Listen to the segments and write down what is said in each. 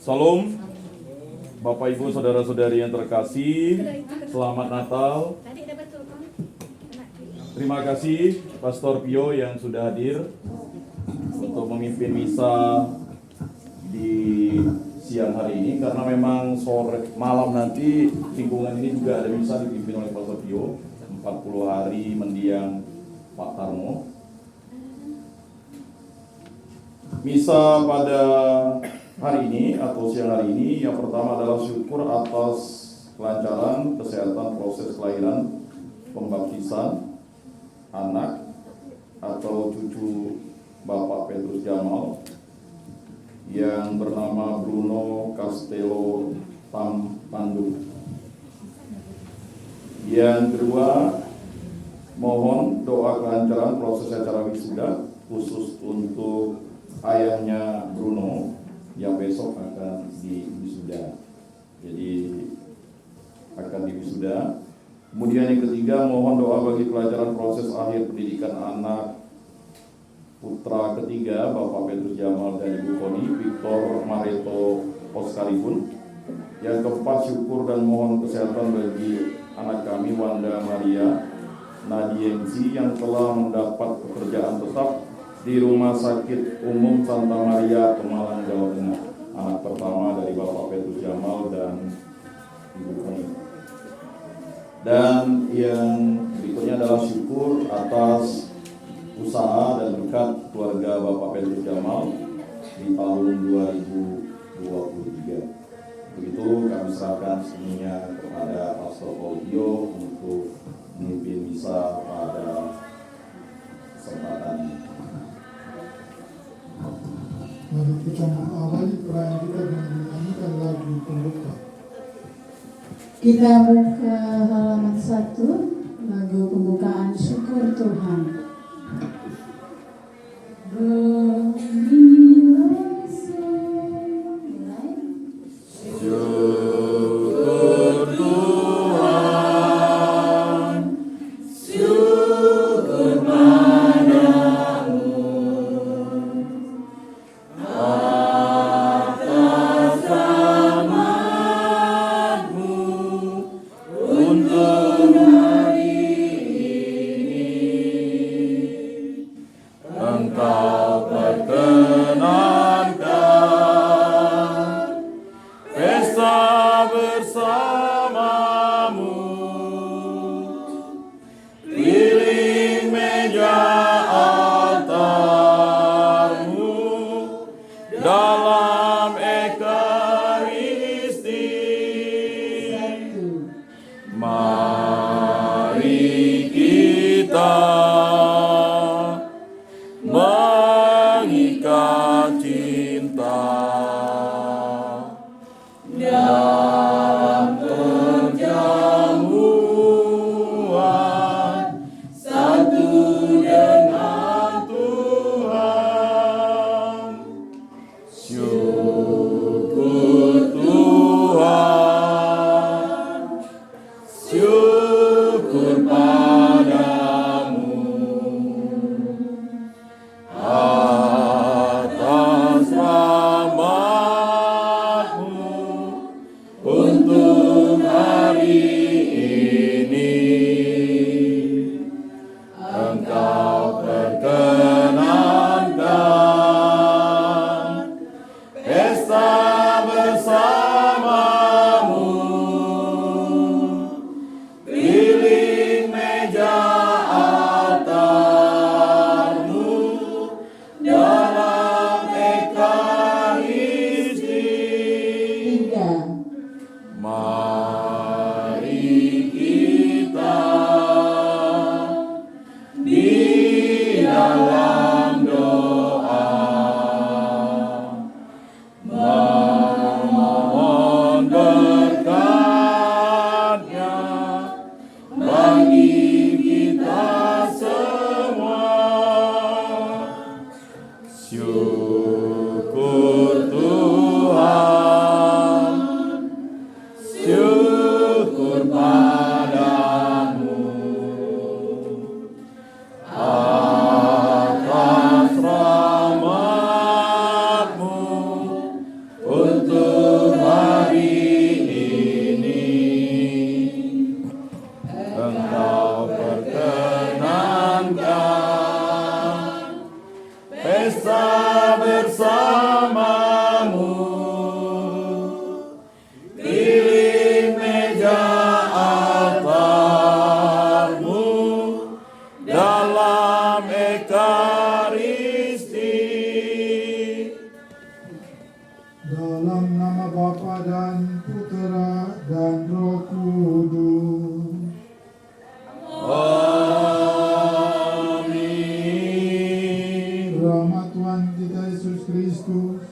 Salam, Bapak Ibu Saudara-saudari yang terkasih, selamat Natal. Terima kasih Pastor Pio yang sudah hadir untuk memimpin misa di siang hari ini, karena memang malam nanti lingkungan ini juga ada misa dipimpin oleh Pastor Pio 40 hari mendiang Pak Tarno. Misa pada hari ini atau siang hari ini yang pertama adalah syukur atas kelancaran kesehatan proses kelahiran pembaptisan anak atau cucu Bapak Petrus Jamal yang bernama Bruno Castello Pandu. Yang kedua, mohon doa kelancaran proses acara wisuda khusus untuk ayahnya Bruno yang besok akan diwisuda. Jadi akan diwisuda. Kemudian yang ketiga, mohon doa bagi kelancaran proses akhir pendidikan anak putra ketiga Bapak Petrus Jamal dan Ibu Koni, Victor Mareto Oscaribun. Yang keempat, syukur dan mohon kesehatan bagi anak kami Wanda Maria Nadiensi yang telah mendapat pekerjaan tetap di Rumah Sakit Umum Santa Maria, Pemalang, Jawa Tengah. Anak pertama dari Bapak Petrus Jamal dan Ibu Koni. Dan yang berikutnya adalah syukur atas usaha dan berkat keluarga Bapak Petrus Jamal di tahun 2023. Begitu kami serahkan semuanya kepada Pastor Paulio untuk memimpin misa pada kesempatan ini. Mari kita mengawali perayaan kita dengan menyanyikan lagu pembuka. Kita buka halaman 1, lagu pembukaan Syukur Tuhan. Untuk pesta bersamamu, keliling meja altarmu, dalam ekaristi. Dalam nama Bapa dan Putera dan Roh Kudus. Amin. Rahmat Tuhan kita Yesus Kristus,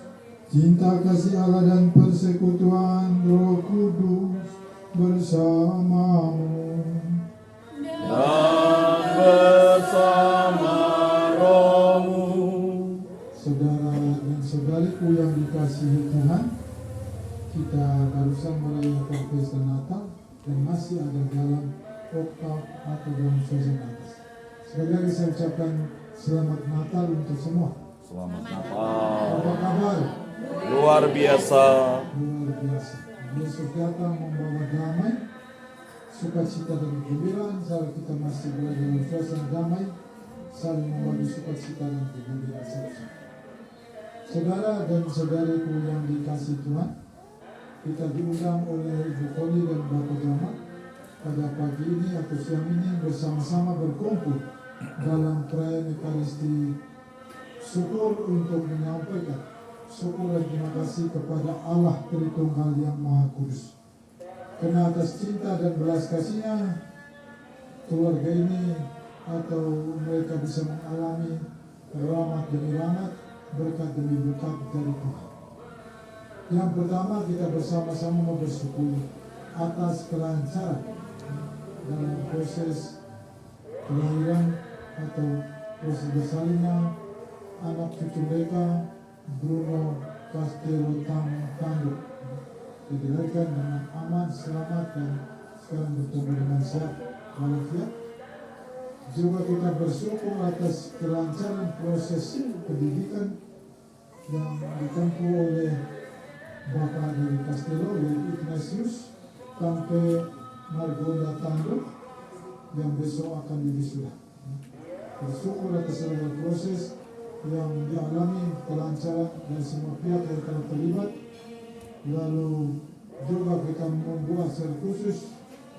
cinta kasih Allah dan persekutuan Roh Kudus bersamamu. Dan bersama rohmu. Saudara dan saudariku yang dikasihi Tuhan, kita barusan merayakan pesta Natal dan masih ada dalam oktav atau dalam suasana Natal. Sekali lagi saya ucapkan selamat Natal untuk semua. Selamat Natal. Apa kabar? Luar biasa. Luar biasa. Yesus datang membawa damai, sukacita dan kegembiraan. Saat kita masih berada dalam suasana damai, saling membagi sukacita dan kegembiraan sama-sama. Saudara dan saudariku yang dikasihi Tuhan, kita diundang oleh Ibu Koni dan Bapak Jamal pada pagi ini atau siang ini bersama-sama berkumpul dalam perayaan Ekaristi, syukur untuk menyampaikan syukur dan terima kasih kepada Allah Tritunggal yang Maha Kudus. Karena atas cinta dan belas kasihnya, keluarga ini atau mereka bisa mengalami rahmat demi rahmat, berkat demi berkat dari Tuhan. Yang pertama, kita bersama-sama mau bersyukur atas kelancaran dalam proses kelahiran atau proses bersalinnya anak cucu mereka, Bruno Castello Tangguh, dilahirkan dengan aman, selamat, dan sekarang bertumbuh dengan sehat walafiat. Juga kita bersyukur atas kelancaran proses pendidikan yang ditempuh oleh Bapak dari Castello, yaitu Ignatius sampai Margonda Tangguh yang besok akan diwisuda. Bersyukur atas segala proses yang dialami, kelancaran dan semua pihak yang telah terlibat. Lalu juga kita membuat secara khusus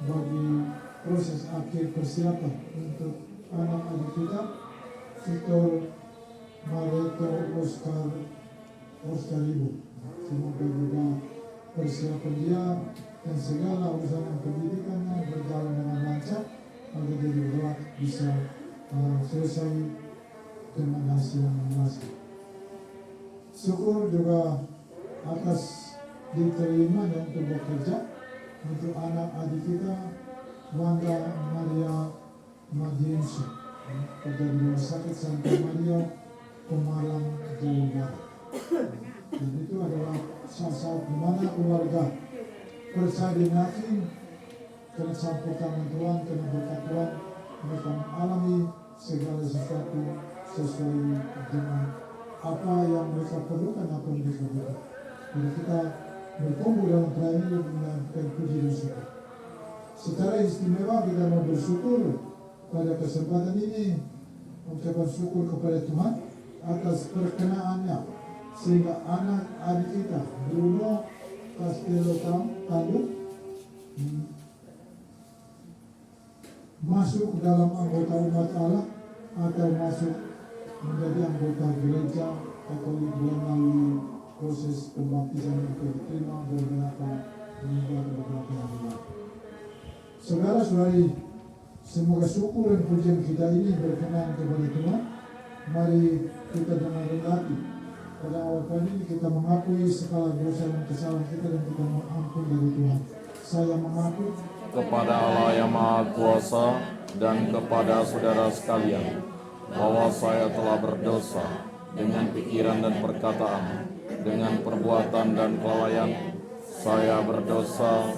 bagi proses akhir persiapan untuk anak-anak kita, Victor Mareto Oscar Ibu. Semoga juga persiapan dia dan segala urusan pendidikannya berjalan dengan lancar agar dia juga bisa selesai dengan hasil yang memuaskan. Syukur juga atas diterimanya untuk bekerja untuk anak adik kita Wanda Maria Madiensu, kerja di Rumah Sakit Santa Maria Pemalang, Jawa Barat. Dan itu adalah saat-saat di mana keluarga percaya dengan yakin karena campur tangan Tuhan, karena berkat Tuhan, mereka mengalami segala sesuatu sesuai dengan apa yang mereka perlukan, apa yang mereka butuh. Jadi kita berkumpul dalam perayaan ini dengan puji dan syukur. Secara istimewa kita mau bersyukur pada kesempatan ini, mengucapkan syukur kepada Tuhan atas perkenaannya, sehingga anak adik kita Bruno Castello Tangguh masuk dalam anggota umat Allah atau masuk menjadi anggota gereja Katolik melalui proses pembaptisan yang diterima beberapa minggu atau beberapa hari lalu. Saudara-saudari, semoga syukur dan pujian kita ini berkenan kepada Tuhan. Mari kita dengan rendah hati pada awal kali ini kita mengakui segala dosa dan kesalahan kita dan kita mohon ampun dari Tuhan. Saya mengaku kepada Allah yang Maha Kuasa dan kepada saudara sekalian bahwa saya telah berdosa dengan pikiran dan perkataan, dengan perbuatan dan kelalaian. Saya berdosa,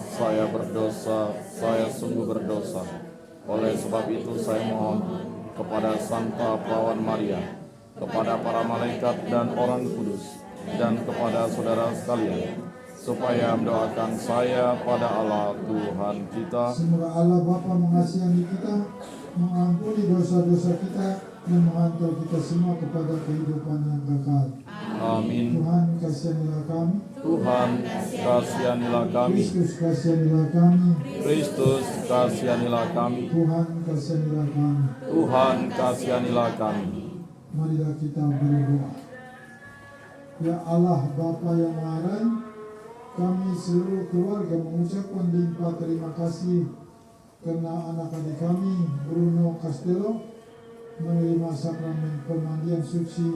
saya sungguh berdosa. Oleh sebab itu saya mohon kepada Santa Perawan Maria, kepada para malaikat dan orang kudus, dan kepada saudara sekalian, supaya mendoakan saya pada Allah Tuhan kita. semoga Allah Bapa mengasihani kita, mengampuni dosa-dosa kita, yang menghantar kita semua kepada kehidupan yang kekal. Amin. Tuhan kasihanilah kami. Tuhan kasihanilah kami. Kristus kasihanilah kami. Kristus kasihanilah kami. Tuhan kasihanilah kami. Tuhan kasihanilah kami. Marilah kita berdoa. Ya Allah Bapa yang Maha Rai, kami seluruh keluarga mengucapkan limpah terima kasih karena anak-adik kami Bruno Castello menerima sakramen pemandian suci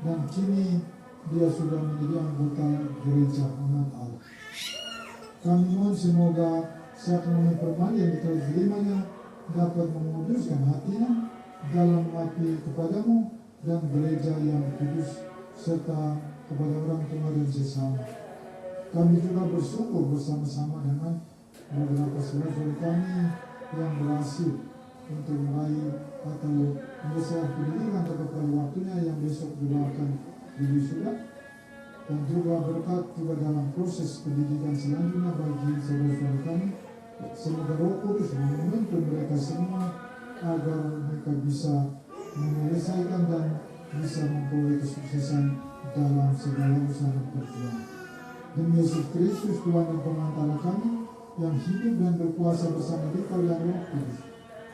dan kini dia sudah menjadi anggota gereja umat Allah. Kami mohon semoga sakramen pemandian yang telah diterimanya dapat menguduskan hatinya dalam mengabdi kepadamu dan gereja yang kudus serta kepada orang tua dan sesama. Kami juga bersyukur bersama-sama dengan beberapa saudara kami yang berhasil untuk meraih atau menyelesaikan pendidikan tepat pada waktunya yang besok juga akan diwisuda, dan juga berkat juga dalam proses pendidikan selanjutnya bagi saudara-saudara kami. Semoga Roh Kudus menuntun mereka semua agar mereka bisa menyelesaikan dan bisa memperoleh kesuksesan dalam segala usaha dan perjuangan. Demi Yesus Kristus Tuhan dan Pengantara kami yang hidup dan berkuasa bersama Dikau dan Roh Kudus,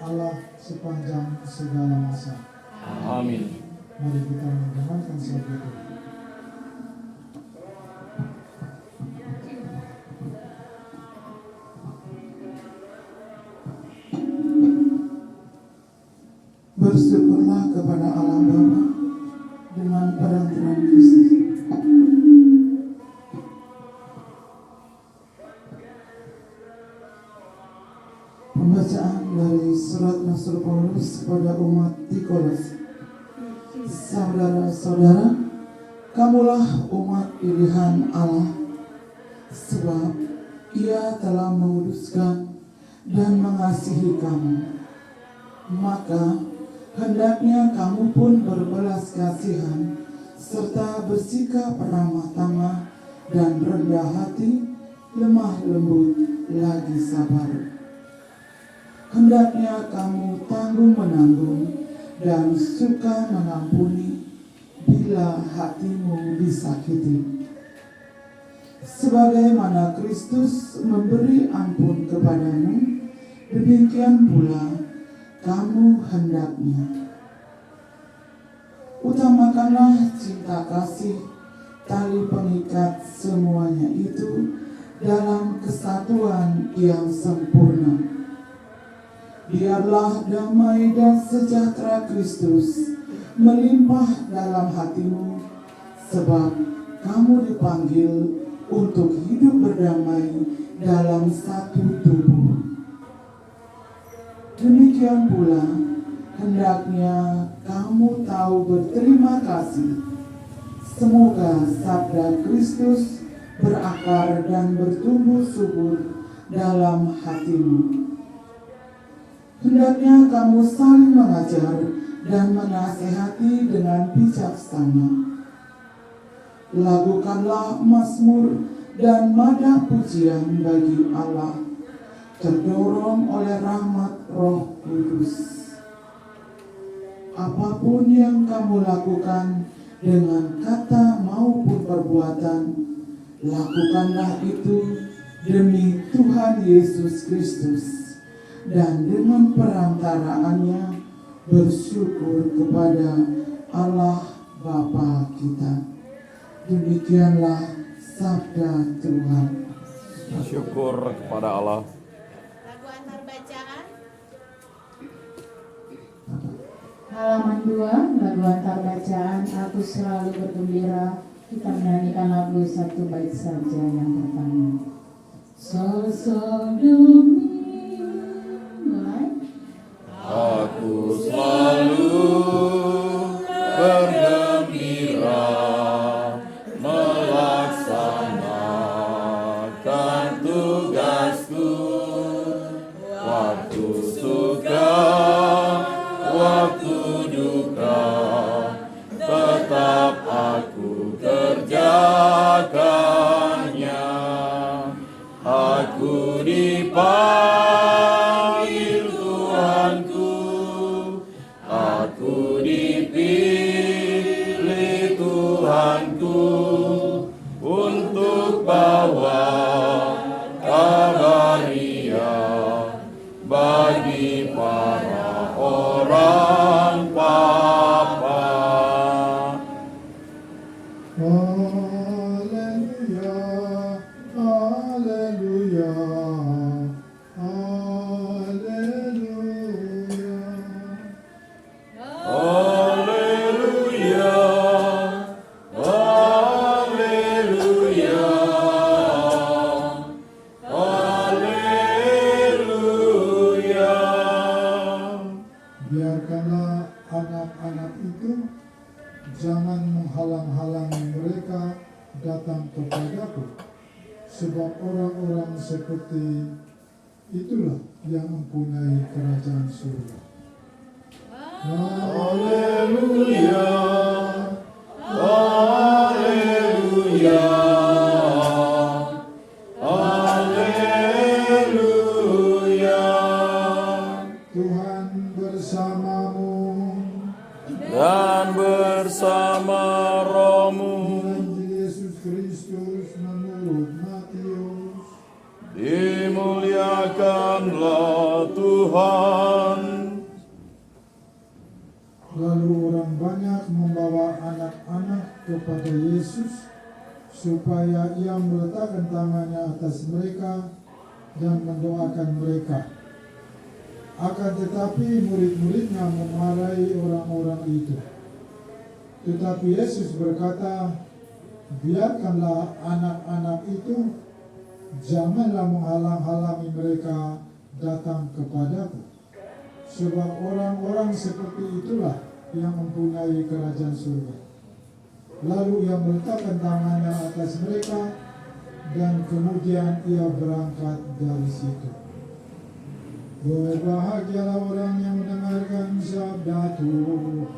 Allah sepanjang segala masa. Amin. Mari kita mendengarkan sabda Tuhan. Bersyukurlah kepada Allah Bapa dengan perantaraan Kristus. Pembacaan dari surat Rasul Paulus kepada umat di Kolose. Saudara-saudara, kamulah umat pilihan Allah, sebab Ia telah menguduskan dan mengasihi kamu. Maka hendaknya kamu pun berbelas kasihan serta bersikap ramah tamah dan rendah hati, lemah lembut lagi sabar. Hendaknya kamu tanggung menanggung dan suka mengampuni bila hatimu disakiti. Sebagaimana Kristus memberi ampun kepadamu, demikian pula kamu hendaknya. Utamakanlah cinta kasih, tali pengikat semuanya itu dalam kesatuan yang sempurna. Biarlah damai dan sejahtera Kristus melimpah dalam hatimu, sebab kamu dipanggil untuk hidup berdamai dalam satu tubuh. Demikian pula, hendaknya kamu tahu berterima kasih. Semoga sabda Kristus berakar dan bertumbuh subur dalam hatimu. Hendaknya kamu saling mengajar dan menasehati dengan bijaksana. Lakukanlah mazmur dan madah pujian bagi Allah, terdorong oleh rahmat Roh Kudus. Apapun yang kamu lakukan dengan kata maupun perbuatan, lakukanlah itu demi Tuhan Yesus Kristus, dan dengan perantaraannya bersyukur kepada Allah Bapa kita. Demikianlah sabda Tuhan. Syukur kepada Allah. Lagu antar bacaan. Halaman 2, lagu antar bacaan, Aku Selalu Bergembira. Kita menyanyikan lagu satu bait saja yang pertama. Sol sol do mi. Mulai. Aku selalu bergembira melaksanakan tugasku, waktu suka, waktu duka, tetap aku kerjakannya. Aku dipanggil menghalang-halangi mereka datang kepadaku, sebab orang-orang seperti itulah yang mempunyai kerajaan surga. Haleluya, haleluya, haleluya. Tuhan bersamamu. Dan bersama rohmu. Injil Yesus Kristus menurut Matius. Dimuliakanlah Tuhan. Lalu orang banyak membawa anak-anak kepada Yesus supaya ia meletakkan tangannya atas mereka dan mendoakan mereka. Akan tetapi murid-muridnya memarahi orang-orang itu. Tetapi Yesus berkata, biarkanlah anak-anak itu, janganlah menghalang-halangi mereka datang kepadaku. Sebab orang-orang seperti itulah yang mempunyai kerajaan surga. Lalu ia meletakkan tangannya atas mereka dan kemudian ia berangkat dari situ. Berbahagialah orang yang mendengarkan sabda Tuhan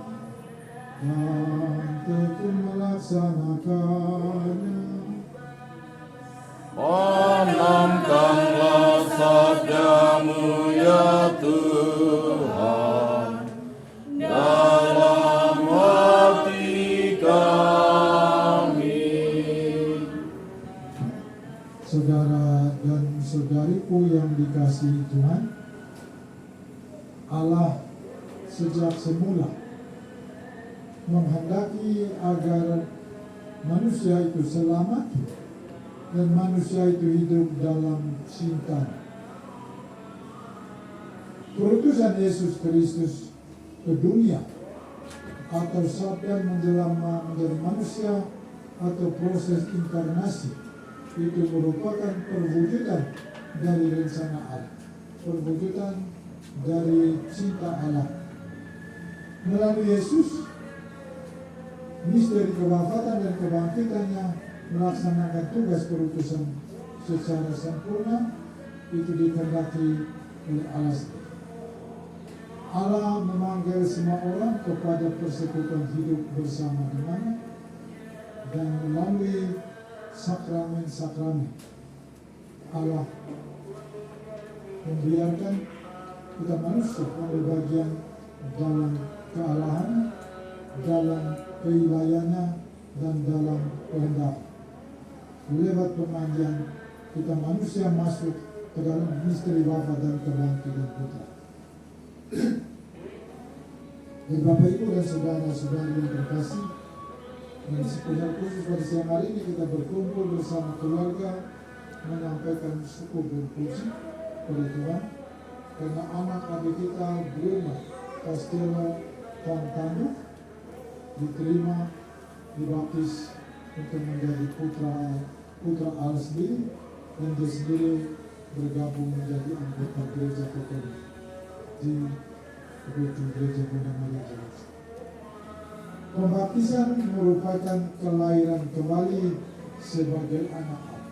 dan tekun melaksanakannya. Tanamkanlah sabdamu ya Tuhan dalam hati kami. Saudara dan saudariku yang dikasihi Tuhan, Allah sejak semula menghendaki agar manusia itu selamat dan manusia itu hidup dalam cinta. Perutusan Yesus Kristus ke dunia atau sabda menjelma menjadi manusia atau proses inkarnasi itu merupakan perwujudan dari rencana Allah, perwujudan dari cinta Allah. Melalui Yesus, misteri kewafatan dan kebangkitannya melaksanakan tugas perutusan secara sempurna itu dikehendaki oleh Allah. Allah memanggil semua orang kepada persekutuan hidup bersama dengannya dan melalui sakramen-sakramen Allah membiarkan kita manusia mengambil bagian dalam kealahan, dalam keilahiannya dan dalam kehendak. Lewat pemandian kita manusia masuk ke dalam misteri wafat dan kebangkitan Putra. Dan Bapak Ibu dan saudara-saudari yang terkasih, dan sepenuhnya khusus pada siang hari ini kita berkumpul bersama keluarga menyampaikan syukur dan puji kepada Tuhan karena anak adik kita Bruno Castello Tantandu diterima, dibaptis untuk menjadi putra Allah sendiri, dan dia sendiri bergabung menjadi anggota gereja Katolik di gereja Bunda Maria Jakarta. Pembaptisan merupakan kelahiran kembali sebagai anak Allah.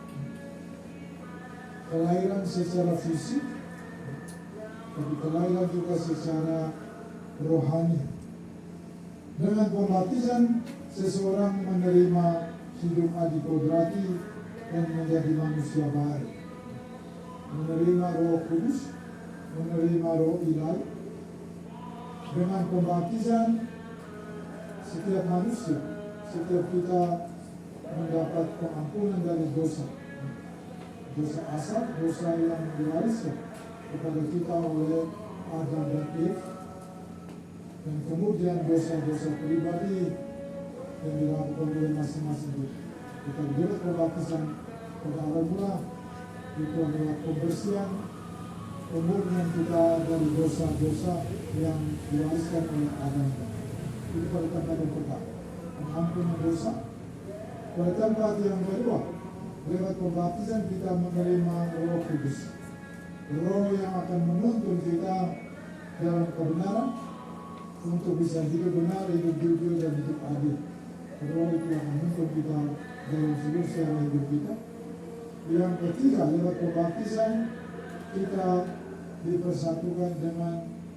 Kelahiran secara fisik, tapi kelahiran juga secara rohani. Dengan pembaptisan, seseorang menerima hidup adikodrati dan menjadi manusia baru. Menerima Roh Kudus, menerima Roh Ilahi. Dengan pembaptisan, setiap manusia, setiap kita mendapat pengampunan dari dosa. Dosa asal, dosa yang diwariskan kepada kita oleh Adam dan Eva. Dan kemudian dosa-dosa pribadi yang dilakukan oleh masing-masing kita. Kita diberi pembaptisan pada awal mula itu adalah pembersihan, pemurnian kita dari dosa-dosa yang diwariskan oleh Adam. Itu pada tempat yang pertama, pengampunan dosa. Pada tempat yang kedua, lewat pembaptisan kita menerima Roh Kudus, Roh yang akan menuntun kita dalam kebenaran untuk bisa hidup benar, hidup jujur, dan hidup adil. Kedua, itu yang menuntun kita dalam seluruh sejarah hidup kita. Yang ketiga, lewat pembaptisan kita dipersatukan dengan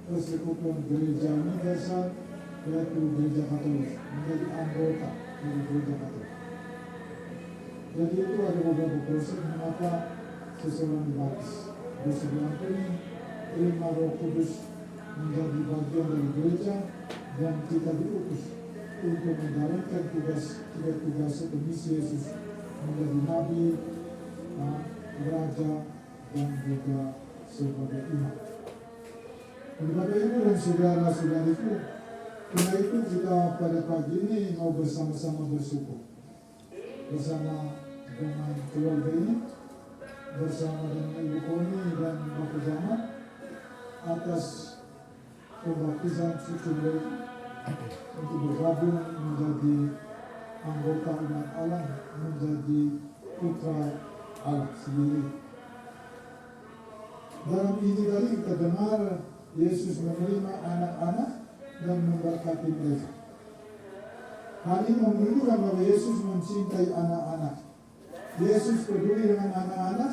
persekutuan gereja universal, yaitu gereja Katolik, menjadi anggota dari gereja Katolik. Jadi itu ada beberapa proses mengapa seseorang dibaptis. Dosa diampuni, terima Roh Kudus, menjadi bagian dari gereja, dan kita diutus untuk menjalankan tiga tugas atau misi Yesus, menjadi nabi, raja, dan juga sebagai imam. Oleh Bapak Ibu dan saudara-saudariku, karena itu kita pada pagi ini mau bersama-sama bersyukur bersama dengan keluarga ini, bersama dengan Ibu Koni dan Bapak Jamal atas pembaptisan suci mereka untuk bergabung menjadi anggota umat Allah, menjadi putra Allah sendiri. Dalam ini tadi kita dengar Yesus menerima anak-anak dan memberkati mereka. Hal ini menunjukkan bahwa Yesus mencintai anak-anak. Yesus peduli dengan anak-anak.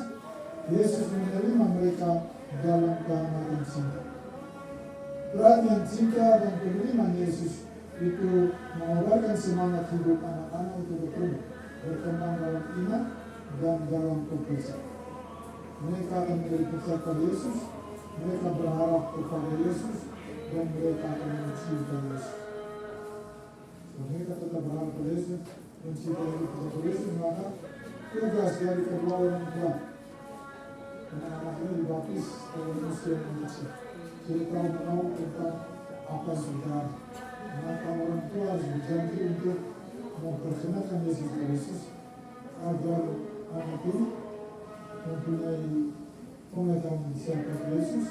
Yesus menerima mereka dalam kehangatan cinta. Perhatian cinta dan penerimaan Yesus itu mengobarkan semangat hidup anak-anak untuk berkembang dalam iman dan dalam kepercayaan. Mereka akan menjadi percaya pada Yesus, mereka berharap kepada Yesus, dan mereka akan mencintai Yesus. Mereka tetap berharap pada Yesus, mencintai Yesus, maka tugas dari kedua orang tua anak-anaknya dibaptis oleh usia yang kecil. Jadi tahu menahu tentang apa yang terjadi. Maka orang tua harus berjanji untuk memperkenalkan Yesus Kristus agar anak ini mempunyai pengetahuan siapa Yesus.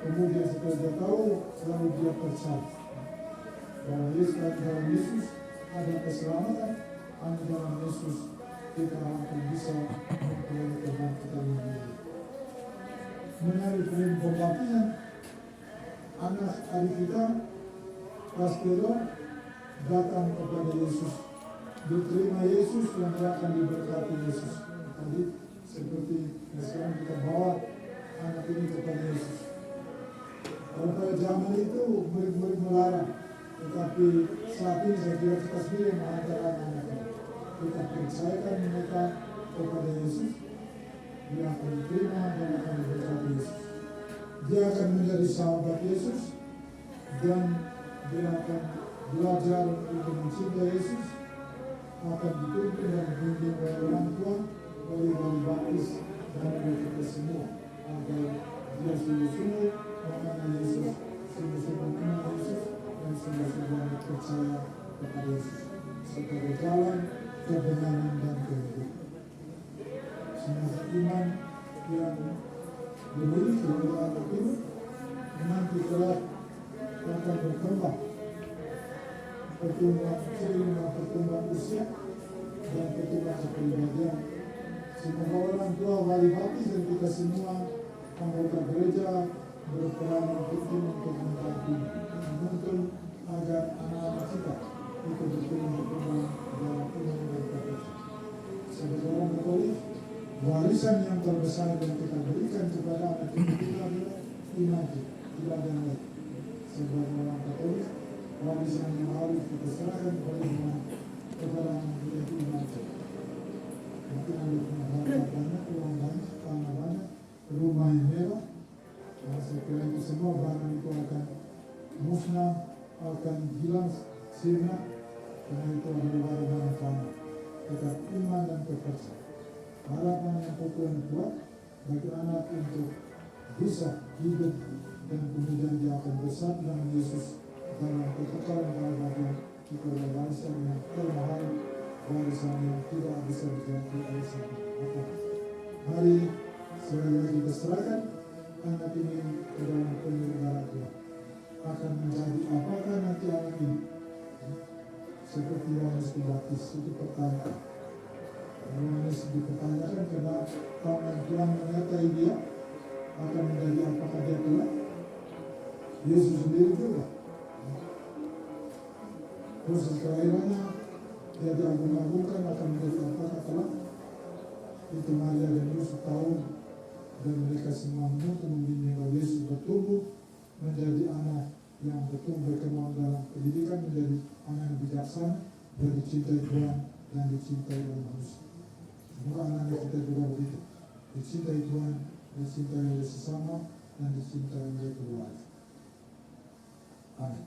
Kemudian setelah dia tahu, lalu dia percaya bahwa dalam Yesus ada keselamatan, hanya dalam Yesus kita akan bisa memperoleh kebangkitan yang baru. Menarik dari pembaptisan, anak adik kita Castelo datang kepada Yesus, diterima Yesus dan dia akan diberkati Yesus. Tadi seperti sekarang kita bawa anak ini kepada Yesus. Kalau pada zaman itu murid-murid melarang, tetapi saat ini saya kira kita sendiri mengajar anak-anak kita percayakan mereka kepada Yesus, dia akan diterima dan akan diberkati Yesus. Dia akan menjadi sahabat Yesus dan dia akan belajar untuk mencintai Yesus, akan dituntun dan dibimbing oleh orang tua, oleh wali baptis dan oleh kita semua, agar dia sungguh-sungguh mengenal Yesus, sungguh-sungguh mengenal Yesus, dan sungguh-sungguh percaya kepada Yesus sebagai jalan kebenaran dan kehidupan. Semasa iman yang dimiliki oleh anak ini nanti kelak akan berkembang, pertumbuhan usia dan pertumbuhan kepribadian. Semoga orang tua, wali baptis dan kita semua anggota gereja berperan penting untuk menuntun agar anak-anak kita itu berkembang dalam iman dan kepercayaan. Sebagai orang Katolik, warisan yang terbesar yang kita berikan kepada anak kita adalah iman kita, tidak ada yang lain. Sebagai orang Katolik, warisan yang harus kita serahkan kepada anak kita itu iman kita. Mungkin ada penghargaan banyak, uang banyak, tanah banyak, rumah yang mewah. Nah, saya kira itu semua barang itu akan musnah, akan hilang sirna, karena itu adalah barang-barang tanah. Tetap iman dan kepercayaan. Harapan yang pokok yang kuat bagi anak untuk bisa hidup dan kemudian dia akan bersatu dengan Yesus dalam kekekalan bahagia. Itu adalah warisan yang termahal, warisan yang tidak bisa diganti oleh siapa. Mari sekali lagi kita serahkan anak ini ke dalam penyelenggaraan Tuhan. Akan menjadi apakah nanti anak ini? Seperti Yohanes Pembaptis itu pertanyaan. Yohanes dipertanyakan karena tangan Tuhan menyertai dia, akan menjadi apakah dia kelak? Yesus sendiri juga. Proses kelahirannya Dia diagung-agungkan akan menjadi apakah kelak. Itu Maria dan Yusuf tahu, dan mereka semua menuntut membimbing bahwa Yesus bertumbuh menjadi anak yang bertumbuh berkembang dalam pendidikan, menjadi anak yang bijaksana dan dicintai Tuhan dan dicintai oleh manusia. Semoga anak-anak kita juga begitu, dicintai Tuhan, dicintai oleh sesama, dan dicintai oleh keluarga. Amin.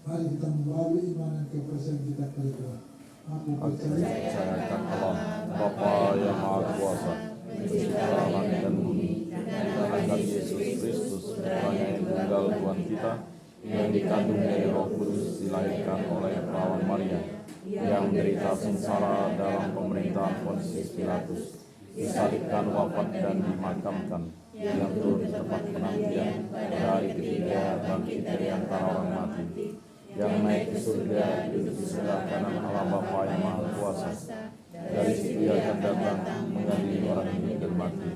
Mari kita melalui iman dan kepercayaan kita kepada Tuhan. Aku percayakan Allah, Bapa yang Maha Kuasa, pencipta langit dan bumi, dan akan Yesus Kristus, Putranya yang tunggal Tuhan kita, yang dikandung dari Roh Kudus, dilahirkan oleh perawan Maria, yang menderita sengsara dalam pemerintahan Pontius Pilatus, disalibkan, wafat dan dimakamkan, yang turun ke tempat penantian, dari ketiga bangkit dari antara orang mati, yang naik ke surga, duduk di sebelah kanan Allah Bapa yang Maha Kuasa. Dari situ Ia akan datang mengadili orang hidup dan mati.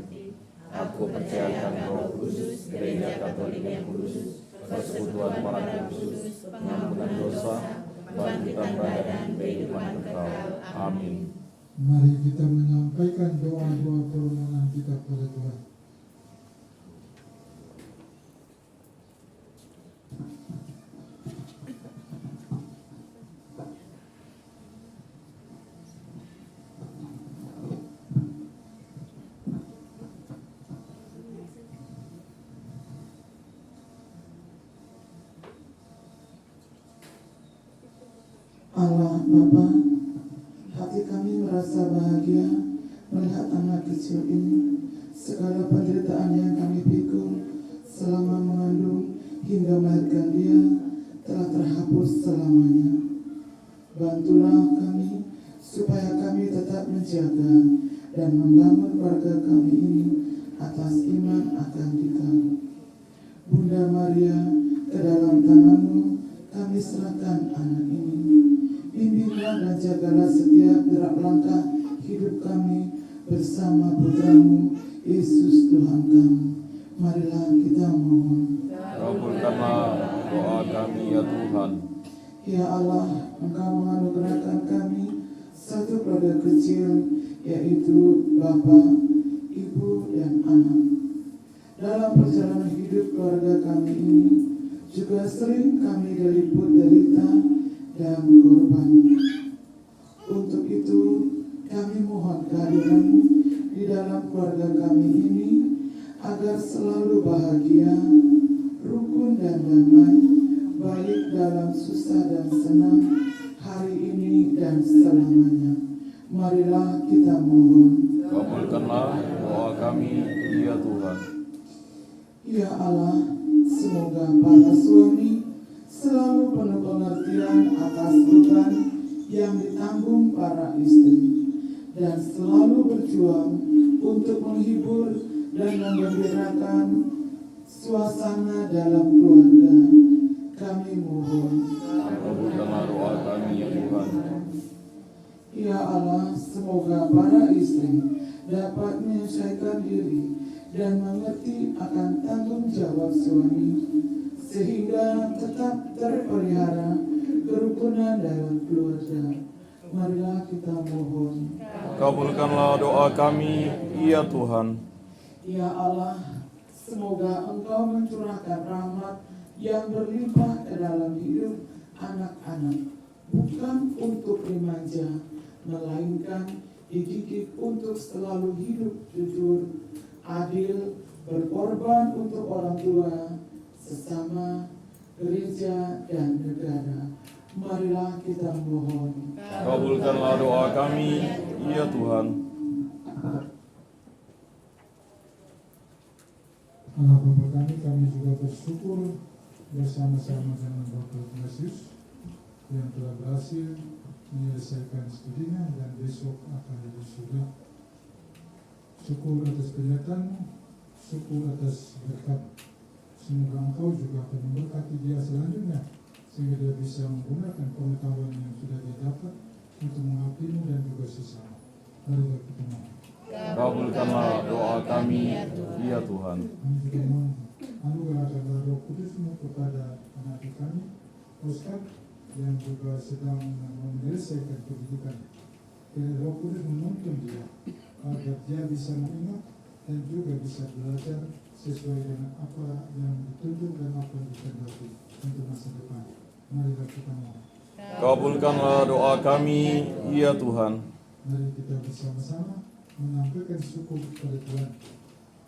Aku percayakan Roh Kudus, Gereja Katolik yang kudus, persekutuan para kudus, pengampunan dosa, bangkitan badan, kehidupan kekal. Amin. Mari kita menyampaikan doa-doa permohonan kita kepada Tuhan. Allah Bapa, hati kami merasa bahagia melihat anak kecil ini. Segala penderitaan yang kami pikul selama mengandung hingga melahirkan dia telah terhapus selamanya. Bantulah kami supaya kami tetap menjaga dan membangun keluarga kami ini atas iman akan Dikau. Bunda Maria, ke dalam tangan-Mu kami serahkan anak ini. Bimbinglah dan jagalah setiap gerak langkah hidup kami bersama Putra-Mu, Yesus Tuhan kami. Marilah kita mohon. Kabulkanlah doa kami ya Tuhan. Ya Allah, Engkau menganugerahkan kami satu keluarga kecil, yaitu Bapa, Ibu, dan anak. Dalam perjalanan hidup keluarga kami ini, juga sering kami diliput derita dan korban. Untuk itu kami mohon kehadiran-Mu di dalam keluarga kami ini, agar selalu bahagia, rukun dan damai, baik dalam susah dan senang, hari ini dan selamanya. Marilah kita mohon. Kabulkanlah doa kami ya Tuhan. Ya Allah, semoga para suami selalu penuh pengertian atas beban yang ditanggung para istri, dan selalu berjuang untuk menghibur dan menggembirakan suasana dalam keluarga. Kami mohon. Kabulkanlah doa kami ya Tuhan. Ya Allah, semoga para istri dapat menyelesaikan diri dan mengerti akan tanggung jawab suami, sehingga tetap terpelihara kerukunan dalam keluarga. Marilah kita mohon. Kabulkanlah doa kami ya Tuhan. Ya Allah, semoga Engkau mencurahkan rahmat yang berlimpah ke dalam hidup anak-anak, bukan untuk dimanja, melainkan dididik untuk selalu hidup jujur, adil, berkorban untuk orang tua, sesama, gereja, dan negara. Marilah kita mohon. Kabulkanlah doa kami ya Tuhan. Allah Bapa kami juga bersyukur bersama-sama dengan Bapak Ignatius yang telah berhasil menyelesaikan studinya dan besok akan wisuda. Syukur atas penyertaan-Mu, syukur atas berkat. Semoga Engkau juga akan memberkati dia selanjutnya, sehingga dia bisa menggunakan pengetahuan yang sudah dia dapat untuk mengabdi-Mu dan juga sesama. Marilah kita mohon. Kabulkanlah doa kami ya Tuhan. Kami juga mohon anugerahkanlah Roh Kudus-Mu kepada anak kami, Oscar, yang juga sedang menyelesaikan pendidikan. Kiranya Roh Kudus menuntun dia agar dia bisa mengingat dan juga bisa belajar sesuai dengan apa yang dituntut dan apa yang dikehendaki untuk masa depan. Marilah kita mohon. Kabulkanlah doa kami, ya Tuhan. Mari kita bersama-sama menyampaikan syukur kepada Tuhan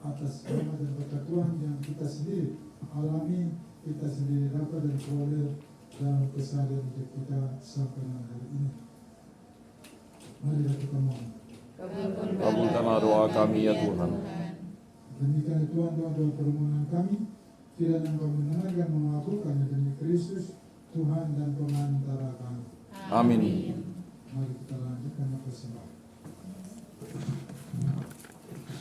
atas rahmat dan berkat Tuhan yang kita sendiri alami, kita sendiri dapat dan peroleh dalam keseharian hidup kita sampai hari ini. Marilah kita mohon. Kabulkanlah doa kami, ya Tuhan. Demikian Tuhan doa-doa permohonan kami, kiranya Engkau mendengar dan mengabulkannya demi Kristus Tuhan dan pengantara kami. Amin. Mari kita lanjutkan persembahan.